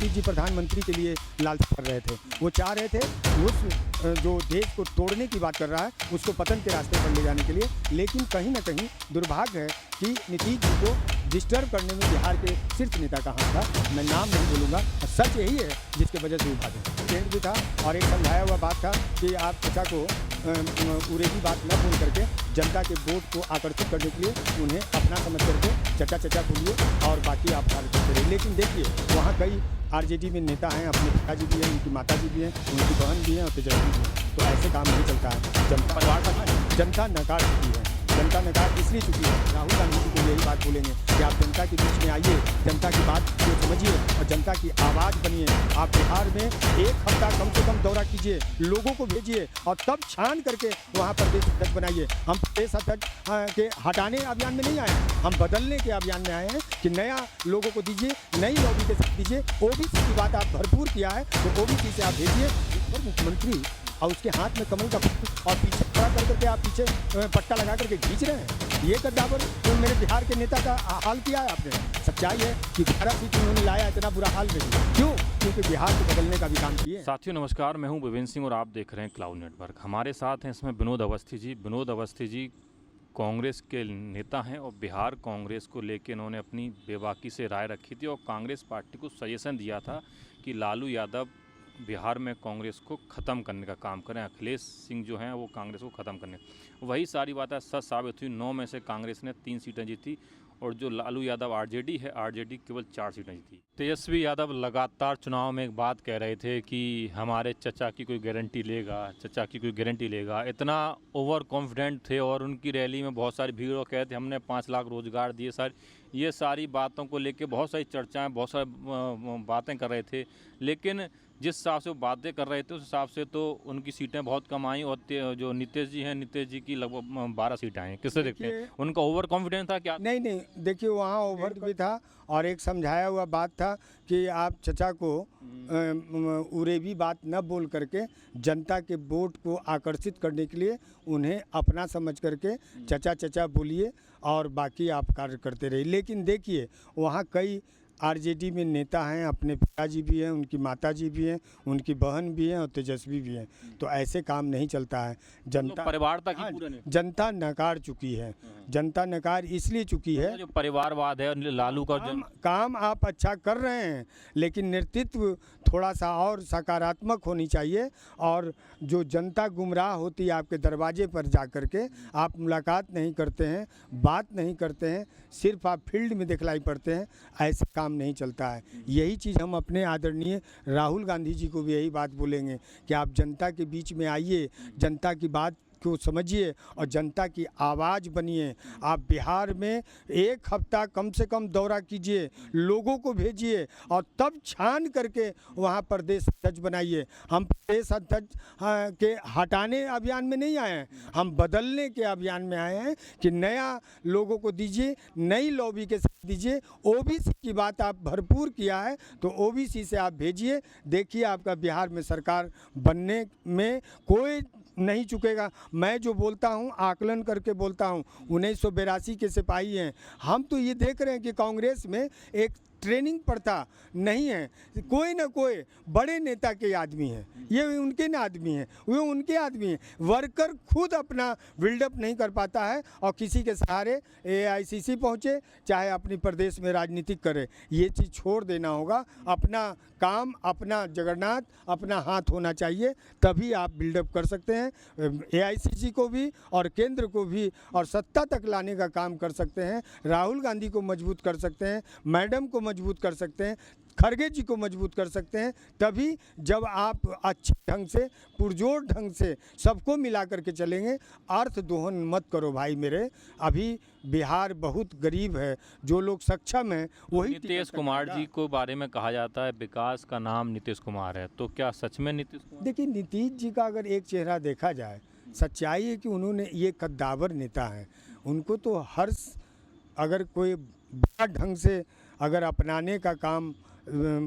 नीतीश जी प्रधानमंत्री के लिए लालसा कर रहे थे। वो चाह रहे थे उस जो देश को तोड़ने की बात कर रहा है उसको पतन के रास्ते पर ले जाने के लिए। लेकिन कहीं ना कहीं दुर्भाग्य है कि नीतीश जी को डिस्टर्ब करने में बिहार के शीर्ष नेता का हाथ था। मैं नाम नहीं बोलूँगा, सच यही है जिसके वजह से वो भागे। टेंट भी था और एक समझाया हुआ बात था कि आप चाचा को उरेदी बात न बोल करके जनता के वोट को आकर्षित करने के लिए उन्हें अपना समझ करके चचा चचा बोलिए और बाकी आप कार्य करते रहिए। लेकिन देखिए वहाँ कई आरजेडी में नेता हैं, अपने पिताजी भी हैं, उनकी माता जी भी हैं, उनकी बहन भी हैं और तेजस्वी भी हैं। तो ऐसे काम नहीं चलता है। जनता नकार चुकी है। जनता नकार इसलिए चुकी है। राहुल गांधी जी को यही बात बोलेंगे कि आप जनता के बीच में आइए, जनता की बात को समझिए और जनता की आवाज़ बनिए। आप बिहार में एक हफ्ता कम से कम दौरा कीजिए, लोगों को भेजिए और तब छान करके वहाँ प्रदेश अध्यक्ष बनाइए। हम प्रदेश अध्यक्ष के हटाने अभियान में नहीं आए हैं, हम बदलने के अभियान में आए हैं कि नया लोगों को दीजिए, नई लॉबी के साथ दीजिए। ओबीसी की बात आप भरपूर किया है तो ओबीसी से आप भेजिए। और मुख्यमंत्री और उसके हाथ में कमल का फूल और पीछे खड़ा कर करके आप पीछे पट्टा लगा करके खींच रहे हैं। ये कद्दावर तो मेरे बिहार के नेता का हाल किया है आपने। सच्चाई है कि 12 सीट उन्होंने लाया, इतना बुरा हाल नहीं। क्यों? क्योंकि बिहार को बदलने का भी काम किए। साथियों नमस्कार, मैं हूं विवेन सिंह और आप देख रहे हैं क्लाउड नेटवर्क। हमारे साथ हैं इसमें विनोद अवस्थी जी। विनोद अवस्थी जी कांग्रेस के नेता हैं और बिहार कांग्रेस को लेकर इन्होंने अपनी बेबाकी से राय रखी थी और कांग्रेस पार्टी को सजेशन दिया था कि लालू यादव बिहार में कांग्रेस को ख़त्म करने का काम करें, अखिलेश सिंह जो हैं वो कांग्रेस को ख़त्म करने। वही सारी बातें सच साबित हुई। 9 में से कांग्रेस ने 3 सीटें जीती और जो लालू यादव आरजेडी है, आरजेडी केवल 4 सीटें जीती। तेजस्वी यादव लगातार चुनाव में एक बात कह रहे थे कि हमारे चचा की कोई गारंटी लेगा, चचा की कोई गारंटी लेगा। इतना ओवर कॉन्फिडेंट थे और उनकी रैली में बहुत सारी भीड़ और कहते हमने 5 लाख रोजगार दिए। ये सारी बातों को लेके बहुत सारी चर्चाएं, बहुत सारी बातें कर रहे थे। लेकिन जिस हिसाब से वो बातें कर रहे थे उस हिसाब से तो उनकी सीटें बहुत कम आई और जो नीतीश जी हैं, नीतीश जी की लगभग 12 सीटें आई। किससे देखते हैं? उनका ओवर कॉन्फिडेंस था क्या? नहीं, देखिए वहाँ ओवर भी था और एक समझाया हुआ बात था कि आप चचा को उरेबी बात न बोल करके जनता के वोट को आकर्षित करने के लिए उन्हें अपना समझ करके चचा चचा बोलिए और बाकी आप कार्य करते रहिए। लेकिन देखिए वहाँ कई आरजेडी में नेता हैं, अपने पिताजी भी हैं, उनकी माताजी भी हैं, उनकी बहन भी हैं और तेजस्वी भी हैं। तो ऐसे काम नहीं चलता है। जनता परिवार तक ही पूरा नहीं। जनता नकार चुकी है। जनता नकार इसलिए चुकी है जो परिवारवाद है लालू का काम आप अच्छा कर रहे हैं लेकिन नेतृत्व थोड़ा सा और सकारात्मक होनी चाहिए। और जो जनता गुमराह होती है आपके दरवाजे पर जा कर के, आप मुलाकात नहीं करते हैं, बात नहीं करते हैं, सिर्फ आप फील्ड में दिखलाई पड़ते हैं, ऐसे काम नहीं चलता है। यही चीज़ हम अपने आदरणीय राहुल गांधी जी को भी यही बात बोलेंगे कि आप जनता के बीच में आइए, जनता की बात को समझिए और जनता की आवाज़ बनिए। आप बिहार में एक हफ्ता कम से कम दौरा कीजिए, लोगों को भेजिए और तब छान करके वहाँ प्रदेश अध्यक्ष बनाइए। हम प्रदेश अध्यक्ष के हटाने अभियान में नहीं आए हैं, हम बदलने के अभियान में आए हैं कि नया लोगों को दीजिए, नई लॉबी के साथ दीजिए। ओबीसी की बात आप भरपूर किया है तो ओबीसी से आप भेजिए। देखिए आपका बिहार में सरकार बनने में कोई नहीं चुकेगा। मैं जो बोलता हूँ आकलन करके बोलता हूँ। 1982 के सिपाही हैं हम, तो ये देख रहे हैं कि कांग्रेस में एक ट्रेनिंग पड़ता नहीं है, कोई ना कोई बड़े नेता के आदमी हैं, ये उनके ना आदमी हैं, वो उनके आदमी हैं। वर्कर खुद अपना बिल्डअप नहीं कर पाता है और किसी के सहारे एआईसीसी पहुँचे, चाहे अपनी प्रदेश में राजनीतिक करे। ये चीज़ छोड़ देना होगा। अपना काम, अपना जगन्नाथ, अपना हाथ होना चाहिए, तभी आप बिल्डअप कर सकते हैं। एआईसीसी को भी और केंद्र को भी और सत्ता तक लाने का काम कर सकते हैं। राहुल गांधी को मजबूत कर सकते हैं, मैडम को मजबूत कर सकते हैं, खड़गे जी को मजबूत कर सकते हैं। तभी जब आप अच्छे ढंग से, पुरजोर ढंग से सबको मिला करके चलेंगे। अर्थ दोहन मत करो भाई मेरे। अभी बिहार बहुत गरीब है, जो लोग सक्षम हैं वही। नीतीश कुमार जी को बारे में कहा जाता है विकास का नाम नीतीश कुमार है, तो क्या सच में नीतीश कुमार? देखिए नीतीश जी का अगर एक चेहरा देखा जाए, सच्चाई है कि उन्होंने ये कद्दावर नेता हैं। उनको तो हर अगर कोई बड़ा ढंग से अगर अपनाने का काम,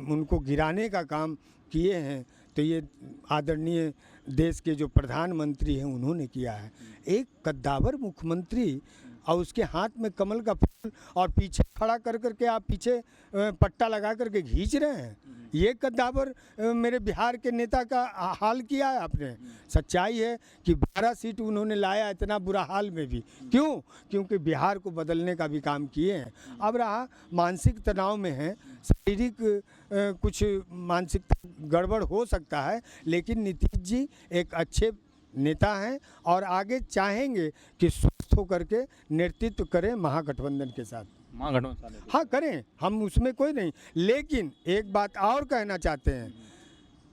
उनको गिराने का काम किए हैं तो ये आदरणीय देश के जो प्रधानमंत्री हैं उन्होंने किया है। एक कद्दावर मुख्यमंत्री और उसके हाथ में कमल का फूल और पीछे खड़ा कर करके आप पीछे पट्टा लगा करके खींच रहे हैं। ये कद्दावर मेरे बिहार के नेता का हाल किया है आपने। सच्चाई है कि 12 सीट उन्होंने लाया इतना बुरा हाल में भी। क्यों? क्योंकि बिहार को बदलने का भी काम किए हैं। अब रहा मानसिक तनाव में है, शारीरिक कुछ मानसिक गड़बड़ हो सकता है, लेकिन नीतीश जी एक अच्छे नेता हैं और आगे चाहेंगे कि स्वस्थ होकर के नेतृत्व करें महागठबंधन के साथ। महागठबंधन हाँ करें, हम उसमें कोई नहीं, लेकिन एक बात और कहना चाहते हैं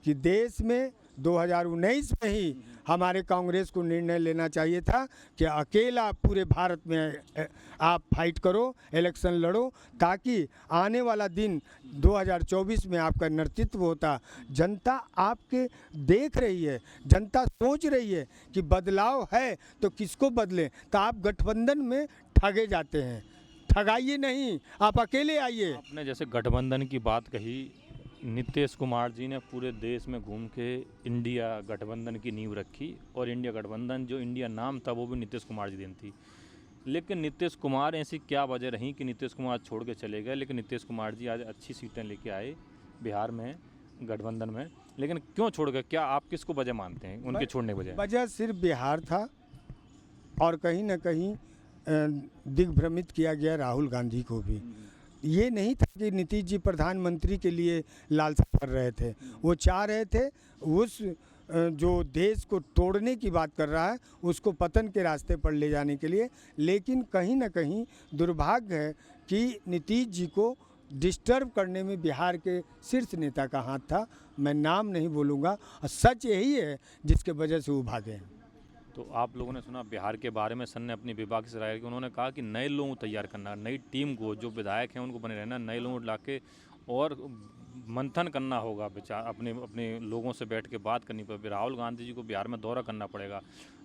कि देश में 2019 में ही हमारे कांग्रेस को निर्णय लेना चाहिए था कि अकेला पूरे भारत में आप फाइट करो, इलेक्शन लड़ो, ताकि आने वाला दिन 2024 में आपका नेतृत्व होता। जनता आपके देख रही है, जनता सोच रही है कि बदलाव है तो किसको बदलें, तो आप गठबंधन में ठगे जाते हैं। ठगाइए नहीं, आप अकेले आइए। आपने जैसे गठबंधन की बात कही, नीतीश कुमार जी ने पूरे देश में घूम के इंडिया गठबंधन की नींव रखी और इंडिया गठबंधन जो इंडिया नाम था वो भी नीतीश कुमार जी देन थी। लेकिन नीतीश कुमार ऐसी क्या वजह रही कि नीतीश कुमार छोड़ के चले गए, लेकिन नीतीश कुमार जी आज अच्छी सीटें लेके आए बिहार में गठबंधन में, लेकिन क्यों छोड़ गए? क्या आप किसको वजह मानते हैं उनके छोड़ने की वजह? वजह सिर्फ बिहार था और कहीं ना कहीं दिग्भ्रमित किया गया राहुल गांधी को भी। ये नहीं था कि नीतीश जी प्रधानमंत्री के लिए लालसा कर रहे थे, वो चाह रहे थे उस जो देश को तोड़ने की बात कर रहा है उसको पतन के रास्ते पर ले जाने के लिए। लेकिन कहीं ना कहीं दुर्भाग्य है कि नीतीश जी को डिस्टर्ब करने में बिहार के शीर्ष नेता का हाथ था। मैं नाम नहीं बोलूँगा, और सच यही है जिसके वजह से वो भागे हैं। तो आप लोगों ने सुना बिहार के बारे में, सन ने अपनी विभाग से राय की, उन्होंने कहा कि नए लोगों को तैयार करना, नई टीम को, जो विधायक हैं उनको बने रहना, नए लोगों को ला के और मंथन करना होगा, विचार अपने लोगों से बैठ के बात करनी पड़ेगी। राहुल गांधी जी को बिहार में दौरा करना पड़ेगा।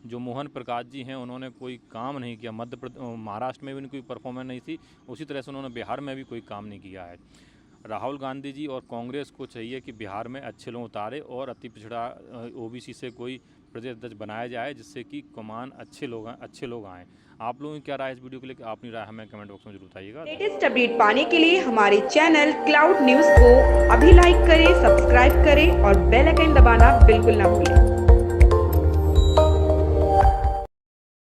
जो मोहन प्रकाश जी हैं उन्होंने कोई काम नहीं किया, महाराष्ट्र में भी उनकी परफॉर्मेंस नहीं थी, उसी तरह से उन्होंने बिहार में भी कोई काम नहीं किया है। राहुल गांधी जी और कांग्रेस को चाहिए कि बिहार में अच्छे लोग उतारे और अति पिछड़ा ओबीसी से कोई प्रदेश अध्यक्ष बनाया जाए, जिससे कि कमान अच्छे लोग आएँ। आप लोगों की क्या राय है इस वीडियो को लेकर? अपनी राय हमें कमेंट बॉक्स में जरूर बताइएगा। लेटेस्ट अपडेट पाने के लिए हमारे चैनल क्लाउड न्यूज़ को अभी लाइक करें, सब्सक्राइब करें और बेल आइकन दबाना बिल्कुल ना भूलें।